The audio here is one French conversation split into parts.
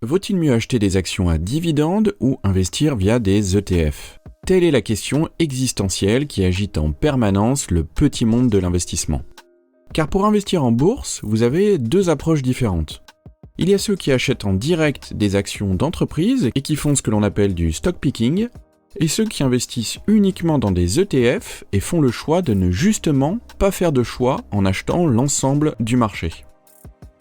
Vaut-il mieux acheter des actions à dividendes ou investir via des ETF? Telle est la question existentielle qui agite en permanence le petit monde de l'investissement. Car pour investir en bourse, vous avez deux approches différentes. Il y a ceux qui achètent en direct des actions d'entreprises et qui font ce que l'on appelle du stock picking, et ceux qui investissent uniquement dans des ETF et font le choix de ne justement pas faire de choix en achetant l'ensemble du marché.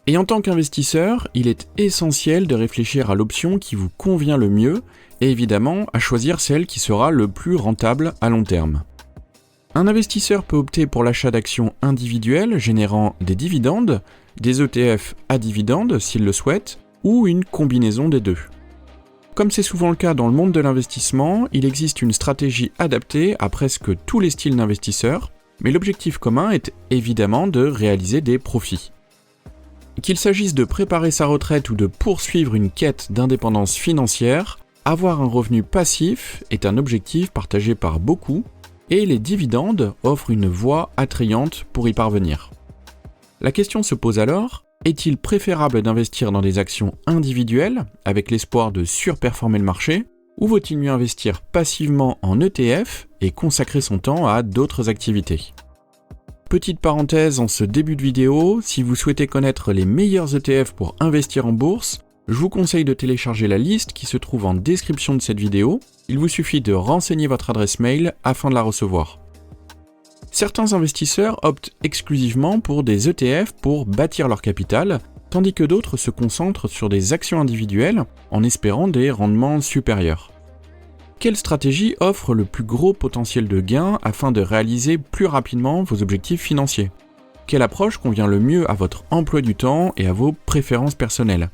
Et en tant qu'investisseur, il est essentiel de réfléchir à l'option qui vous convient le mieux et évidemment à choisir celle qui sera le plus rentable à long terme. Un investisseur peut opter pour l'achat d'actions individuelles générant des dividendes, des ETF à dividendes s'il le souhaite, ou une combinaison des deux. Comme c'est souvent le cas dans le monde de l'investissement, il existe une stratégie adaptée à presque tous les styles d'investisseurs, mais l'objectif commun est évidemment de réaliser des profits. Qu'il s'agisse de préparer sa retraite ou de poursuivre une quête d'indépendance financière, avoir un revenu passif est un objectif partagé par beaucoup, et les dividendes offrent une voie attrayante pour y parvenir. La question se pose alors, est-il préférable d'investir dans des actions individuelles, avec l'espoir de surperformer le marché, ou vaut-il mieux investir passivement en ETF et consacrer son temps à d'autres activités ? Petite parenthèse en ce début de vidéo, si vous souhaitez connaître les meilleurs ETF pour investir en bourse, je vous conseille de télécharger la liste qui se trouve en description de cette vidéo. Il vous suffit de renseigner votre adresse mail afin de la recevoir. Certains investisseurs optent exclusivement pour des ETF pour bâtir leur capital, tandis que d'autres se concentrent sur des actions individuelles en espérant des rendements supérieurs. Quelle stratégie offre le plus gros potentiel de gain afin de réaliser plus rapidement vos objectifs financiers? Quelle approche convient le mieux à votre emploi du temps et à vos préférences personnelles?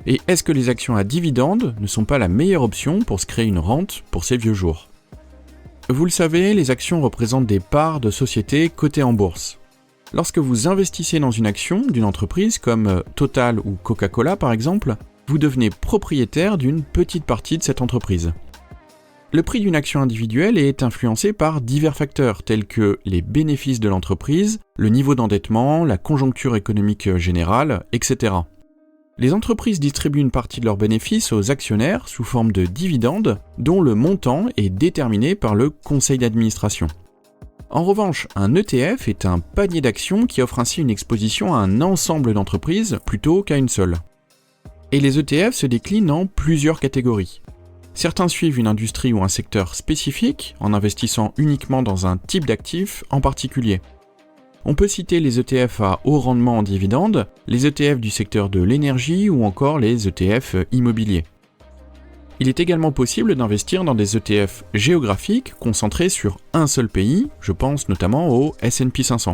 Et est-ce que les actions à dividendes ne sont pas la meilleure option pour se créer une rente pour ces vieux jours? Vous le savez, les actions représentent des parts de sociétés cotées en bourse. Lorsque vous investissez dans une action d'une entreprise comme Total ou Coca-Cola par exemple, vous devenez propriétaire d'une petite partie de cette entreprise. Le prix d'une action individuelle est influencé par divers facteurs tels que les bénéfices de l'entreprise, le niveau d'endettement, la conjoncture économique générale, etc. Les entreprises distribuent une partie de leurs bénéfices aux actionnaires sous forme de dividendes, dont le montant est déterminé par le conseil d'administration. En revanche, un ETF est un panier d'actions qui offre ainsi une exposition à un ensemble d'entreprises plutôt qu'à une seule. Et les ETF se déclinent en plusieurs catégories. Certains suivent une industrie ou un secteur spécifique en investissant uniquement dans un type d'actif en particulier. On peut citer les ETF à haut rendement en dividendes, les ETF du secteur de l'énergie ou encore les ETF immobiliers. Il est également possible d'investir dans des ETF géographiques concentrés sur un seul pays, je pense notamment au S&P 500.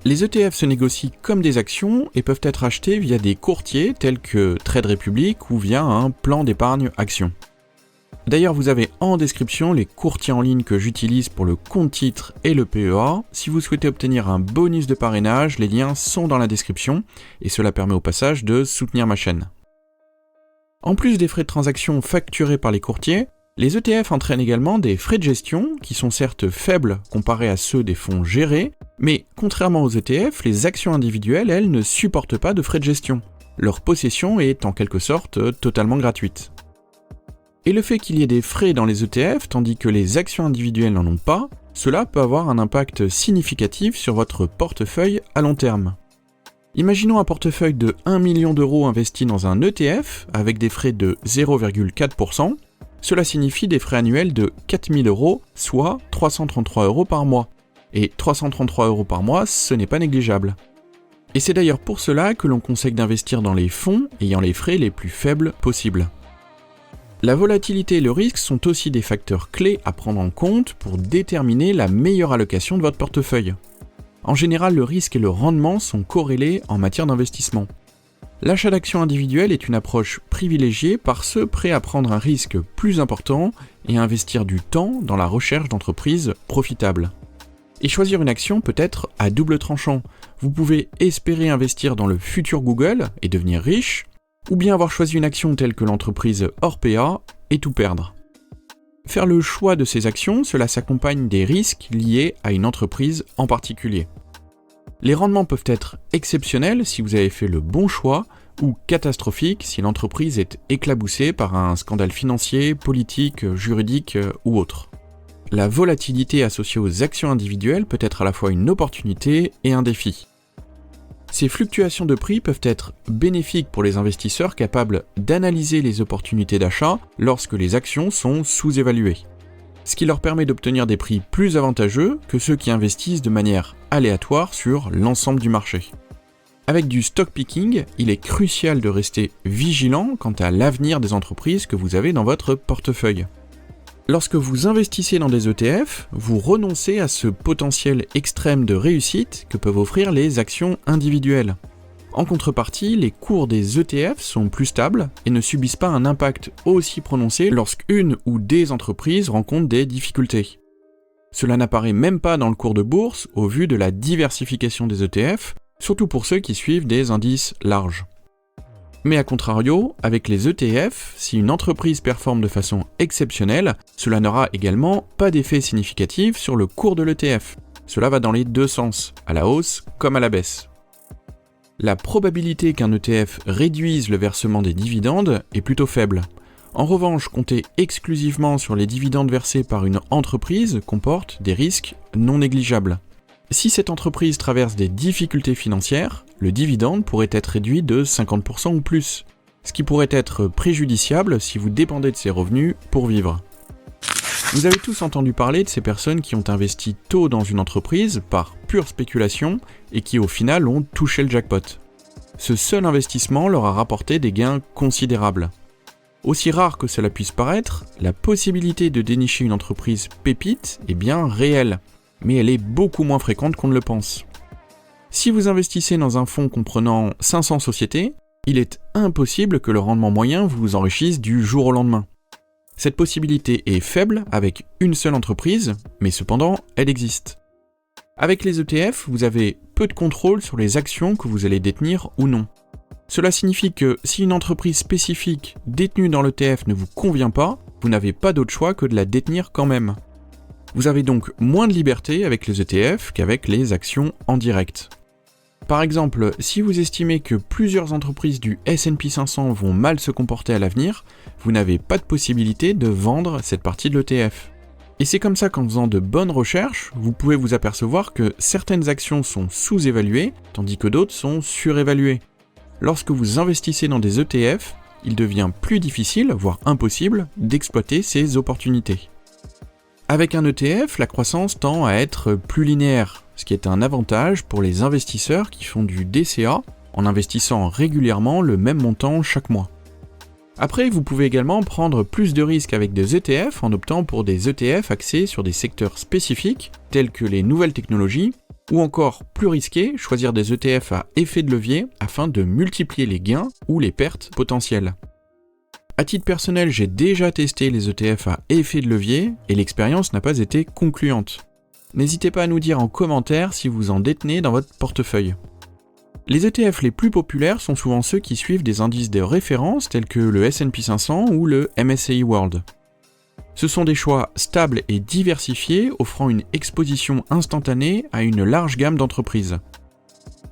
Les ETF se négocient comme des actions et peuvent être achetés via des courtiers tels que Trade Republic ou via un plan d'épargne action. D'ailleurs, vous avez en description les courtiers en ligne que j'utilise pour le compte titre et le PEA. Si vous souhaitez obtenir un bonus de parrainage, les liens sont dans la description et cela permet au passage de soutenir ma chaîne. En plus des frais de transaction facturés par les courtiers, les ETF entraînent également des frais de gestion qui sont certes faibles comparés à ceux des fonds gérés, mais contrairement aux ETF, les actions individuelles, elles, ne supportent pas de frais de gestion. Leur possession est en quelque sorte totalement gratuite. Et le fait qu'il y ait des frais dans les ETF tandis que les actions individuelles n'en ont pas, cela peut avoir un impact significatif sur votre portefeuille à long terme. Imaginons un portefeuille de 1 million d'euros investi dans un ETF avec des frais de 0,4%. Cela signifie des frais annuels de 4 000 euros, soit 333 euros par mois. Et 333 euros par mois, ce n'est pas négligeable. Et c'est d'ailleurs pour cela que l'on conseille d'investir dans les fonds ayant les frais les plus faibles possibles. La volatilité et le risque sont aussi des facteurs clés à prendre en compte pour déterminer la meilleure allocation de votre portefeuille. En général, le risque et le rendement sont corrélés en matière d'investissement. L'achat d'actions individuelles est une approche privilégiée par ceux prêts à prendre un risque plus important et à investir du temps dans la recherche d'entreprises profitables. Et choisir une action peut être à double tranchant. Vous pouvez espérer investir dans le futur Google et devenir riche, ou bien avoir choisi une action telle que l'entreprise Orpea et tout perdre. Faire le choix de ces actions, cela s'accompagne des risques liés à une entreprise en particulier. Les rendements peuvent être exceptionnels si vous avez fait le bon choix, ou catastrophique si l'entreprise est éclaboussée par un scandale financier, politique, juridique ou autre. La volatilité associée aux actions individuelles peut être à la fois une opportunité et un défi. Ces fluctuations de prix peuvent être bénéfiques pour les investisseurs capables d'analyser les opportunités d'achat lorsque les actions sont sous-évaluées, ce qui leur permet d'obtenir des prix plus avantageux que ceux qui investissent de manière aléatoire sur l'ensemble du marché. Avec du stock picking, il est crucial de rester vigilant quant à l'avenir des entreprises que vous avez dans votre portefeuille. Lorsque vous investissez dans des ETF, vous renoncez à ce potentiel extrême de réussite que peuvent offrir les actions individuelles. En contrepartie, les cours des ETF sont plus stables et ne subissent pas un impact aussi prononcé lorsqu'une ou des entreprises rencontrent des difficultés. Cela n'apparaît même pas dans le cours de bourse au vu de la diversification des ETF, surtout pour ceux qui suivent des indices larges. Mais à contrario, avec les ETF, si une entreprise performe de façon exceptionnelle, cela n'aura également pas d'effet significatif sur le cours de l'ETF. Cela va dans les deux sens, à la hausse comme à la baisse. La probabilité qu'un ETF réduise le versement des dividendes est plutôt faible. En revanche, compter exclusivement sur les dividendes versés par une entreprise comporte des risques non négligeables. Si cette entreprise traverse des difficultés financières, le dividende pourrait être réduit de 50% ou plus, ce qui pourrait être préjudiciable si vous dépendez de ces revenus pour vivre. Vous avez tous entendu parler de ces personnes qui ont investi tôt dans une entreprise par pure spéculation et qui au final ont touché le jackpot. Ce seul investissement leur a rapporté des gains considérables. Aussi rare que cela puisse paraître, la possibilité de dénicher une entreprise pépite est bien réelle, mais elle est beaucoup moins fréquente qu'on ne le pense. Si vous investissez dans un fonds comprenant 500 sociétés, il est impossible que le rendement moyen vous enrichisse du jour au lendemain. Cette possibilité est faible avec une seule entreprise, mais cependant, elle existe. Avec les ETF, vous avez peu de contrôle sur les actions que vous allez détenir ou non. Cela signifie que si une entreprise spécifique détenue dans l'ETF ne vous convient pas, vous n'avez pas d'autre choix que de la détenir quand même. Vous avez donc moins de liberté avec les ETF qu'avec les actions en direct. Par exemple, si vous estimez que plusieurs entreprises du S&P 500 vont mal se comporter à l'avenir, vous n'avez pas de possibilité de vendre cette partie de l'ETF. Et c'est comme ça qu'en faisant de bonnes recherches, vous pouvez vous apercevoir que certaines actions sont sous-évaluées, tandis que d'autres sont surévaluées. Lorsque vous investissez dans des ETF, il devient plus difficile, voire impossible, d'exploiter ces opportunités. Avec un ETF, la croissance tend à être plus linéaire, ce qui est un avantage pour les investisseurs qui font du DCA en investissant régulièrement le même montant chaque mois. Après, vous pouvez également prendre plus de risques avec des ETF en optant pour des ETF axés sur des secteurs spécifiques tels que les nouvelles technologies, ou encore plus risqué, choisir des ETF à effet de levier afin de multiplier les gains ou les pertes potentielles. À titre personnel, j'ai déjà testé les ETF à effet de levier et l'expérience n'a pas été concluante. N'hésitez pas à nous dire en commentaire si vous en détenez dans votre portefeuille. Les ETF les plus populaires sont souvent ceux qui suivent des indices de référence tels que le S&P 500 ou le MSCI World. Ce sont des choix stables et diversifiés offrant une exposition instantanée à une large gamme d'entreprises.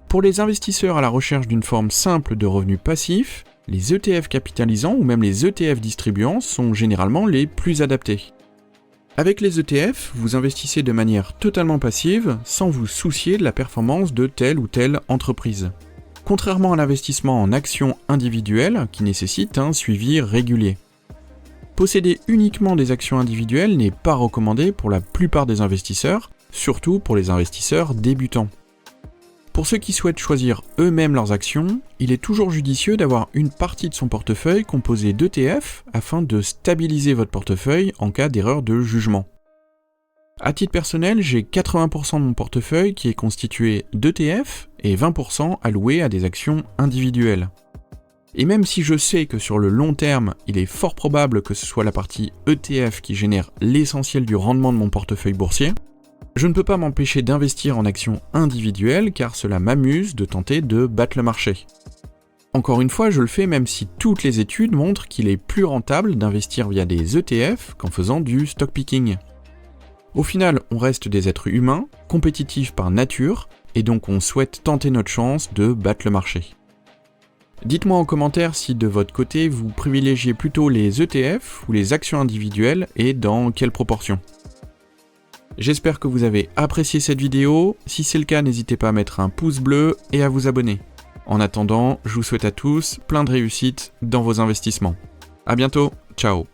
Pour les investisseurs à la recherche d'une forme simple de revenus passifs, les ETF capitalisants ou même les ETF distribuants sont généralement les plus adaptés. Avec les ETF, vous investissez de manière totalement passive sans vous soucier de la performance de telle ou telle entreprise. Contrairement à l'investissement en actions individuelles qui nécessite un suivi régulier. Posséder uniquement des actions individuelles n'est pas recommandé pour la plupart des investisseurs, surtout pour les investisseurs débutants. Pour ceux qui souhaitent choisir eux-mêmes leurs actions, il est toujours judicieux d'avoir une partie de son portefeuille composée d'ETF afin de stabiliser votre portefeuille en cas d'erreur de jugement. À titre personnel, j'ai 80% de mon portefeuille qui est constitué d'ETF et 20% alloué à des actions individuelles. Et même si je sais que sur le long terme, il est fort probable que ce soit la partie ETF qui génère l'essentiel du rendement de mon portefeuille boursier, je ne peux pas m'empêcher d'investir en actions individuelles car cela m'amuse de tenter de battre le marché. Encore une fois, je le fais même si toutes les études montrent qu'il est plus rentable d'investir via des ETF qu'en faisant du stock picking. Au final, on reste des êtres humains, compétitifs par nature, et donc on souhaite tenter notre chance de battre le marché. Dites-moi en commentaire si de votre côté vous privilégiez plutôt les ETF ou les actions individuelles et dans quelle proportion. J'espère que vous avez apprécié cette vidéo. Si c'est le cas, n'hésitez pas à mettre un pouce bleu et à vous abonner. En attendant, je vous souhaite à tous plein de réussite dans vos investissements. À bientôt, ciao.